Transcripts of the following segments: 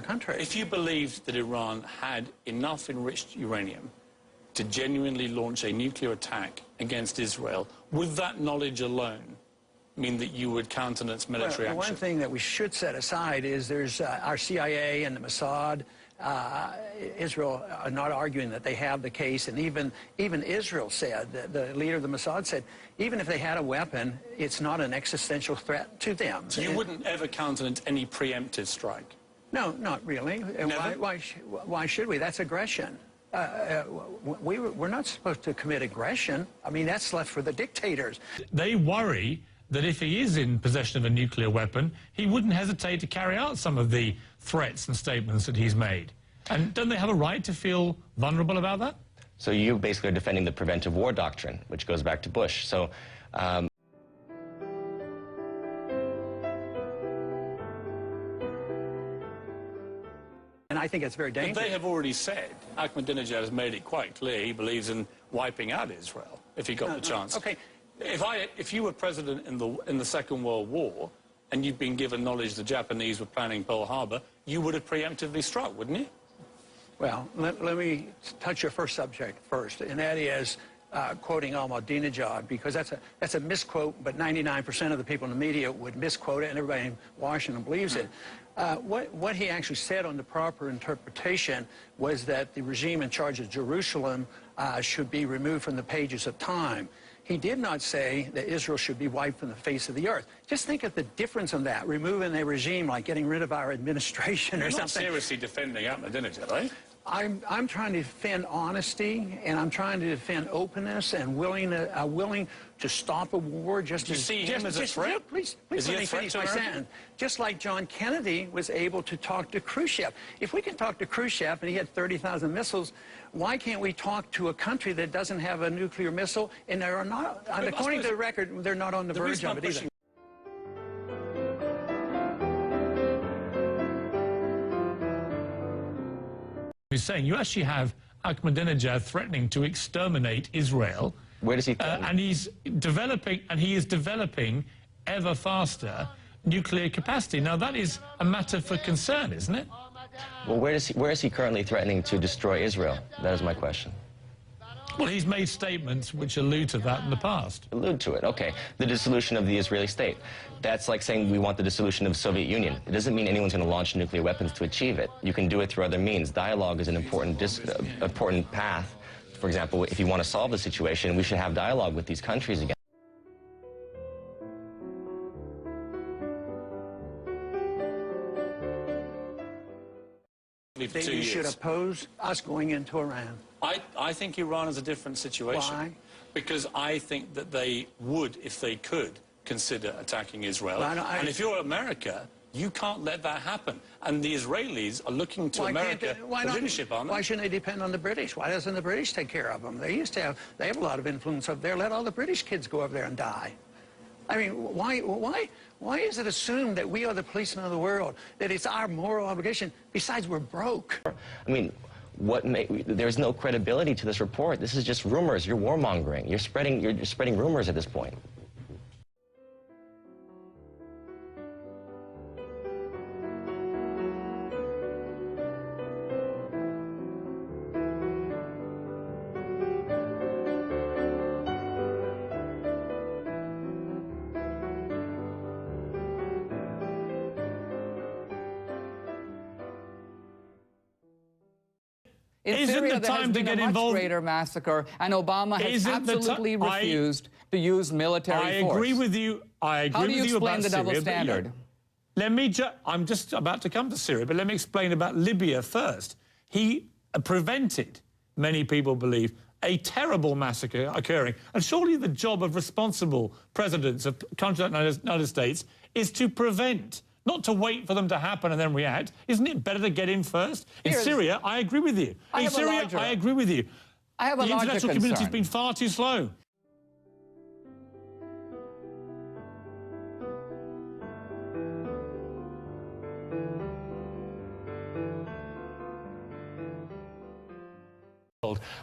country. If you believed that Iran had enough enriched uranium to genuinely launch a nuclear attack against Israel, would that knowledge alone mean that you would countenance military action? One thing that we should set aside is there's our CIA and the Mossad. Israel are not arguing that they have the case, and even Israel said, the leader of the Mossad said, even if they had a weapon, it's not an existential threat to them. So you wouldn't ever countenance any preemptive strike? No, not really. Why should we? That's aggression. We're not supposed to commit aggression. I mean, that's left for the dictators. They worry that if he is in possession of a nuclear weapon, he wouldn't hesitate to carry out some of the threats and statements that he's made. And don't they have a right to feel vulnerable about that? So you basically are defending the preventive war doctrine, which goes back to Bush. So, and I think it's very dangerous. But they have already said, Ahmadinejad has made it quite clear he believes in wiping out Israel if he got the chance. Okay. If you were president in the Second World War and you'd been given knowledge the Japanese were planning Pearl Harbor, you would have preemptively struck, wouldn't you? Well, let me touch your first subject first, and that is quoting Ahmadinejad, because that's a misquote, but 99% of the people in the media would misquote it, and everybody in Washington believes it. What he actually said on the proper interpretation was that the regime in charge of Jerusalem should be removed from the pages of time. He did not say that Israel should be wiped from the face of the earth. Just think of the difference in that, removing a regime like getting rid of our administration or something. You're not seriously defending Ahmadinejad, right? I'm trying to defend honesty, and I'm trying to defend openness, and willing to stop a war. Just Do you see him as a threat? Please let me finish my sentence. Just like John Kennedy was able to talk to Khrushchev. If we can talk to Khrushchev and he had 30,000 missiles, why can't we talk to a country that doesn't have a nuclear missile? And there are not, according to the record, they're not on the verge of it either. He's saying you actually have Ahmadinejad threatening to exterminate Israel. where does he threaten? And he is developing ever faster nuclear capacity. Now, that is a matter for concern, isn't it? Well, where is he currently threatening to destroy Israel? That is my question. Well, he's made statements which allude to that in the past. Allude to it, okay. The dissolution of the Israeli state. That's like saying we want the dissolution of the Soviet Union. It doesn't mean anyone's going to launch nuclear weapons to achieve it. You can do it through other means. Dialogue is an important path. For example, if you want to solve the situation, we should have dialogue with these countries again. That you should oppose us going into Iran. I think Iran is a different situation. Why? Because I think that they would, if they could, consider attacking Israel. And if you're America, you can't let that happen. And the Israelis are looking to America for leadership, aren't they? Why shouldn't they depend on the British? Why doesn't the British take care of them? They have a lot of influence up there. Let all the British kids go over there and die. I mean, why is it assumed that we are the policemen of the world, that it's our moral obligation? Besides, we're broke. I mean, there's no credibility to this report. This is just rumors. You're warmongering. You're spreading rumors at this point. In Syria, there has been a much greater massacre, and Obama has absolutely refused to use military force. I agree with you. I agree with you about Syria. How do you explain the double standard? Let me I'm just about to come to Syria, but let me explain about Libya first. He prevented, many people believe, a terrible massacre occurring. And surely the job of responsible presidents of countries like the United States is to prevent, not to wait for them to happen and then react. Isn't it better to get in first? In Syria, I agree with you. In Syria, I agree with you. I have a larger concern. The international community has been far too slow.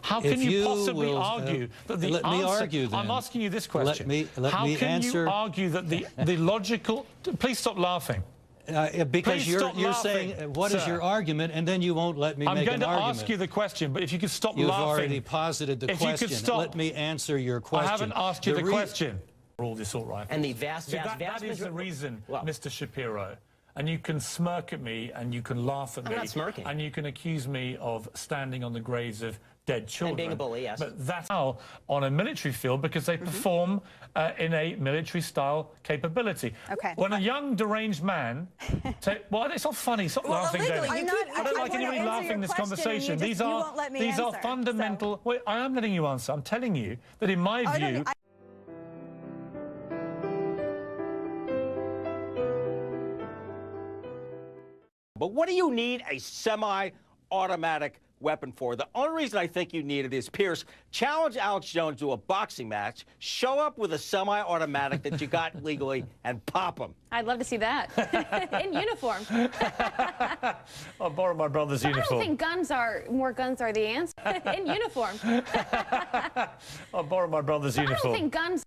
How can you possibly argue that the answer... Let me argue, then. I'm asking you this question. Let me How can answer. you argue that the logical... Please stop laughing. Because you're saying, what is your argument? And then you won't let me make an argument. I'm going to ask you the question, but if you could stop laughing. You've already posited the question. Let me answer your question. I haven't asked you the question. All this all right. And the vast that is the reason, Mr. Shapiro. And you can smirk at me, and you can laugh at me. I'm not smirking. And you can accuse me of standing on the graves of dead children. And being a bully, yes. But that's how on a military field, because they perform in a military-style capability. Okay. When a young, deranged man... well, it's not funny. Stop laughing, then. I don't like anybody laughing in this conversation. These are fundamental... Wait, I am letting you answer. I'm telling you that in my view... But what do you need a semi-automatic weapon for? The only reason I think you need it is, Pierce, challenge Alex Jones to a boxing match, show up with a semi-automatic that you got legally, and pop him. I'd love to see that. In uniform. I'll borrow my brother's uniform. I don't think more guns are the answer. In uniform. I'll borrow my brother's uniform. I don't think guns...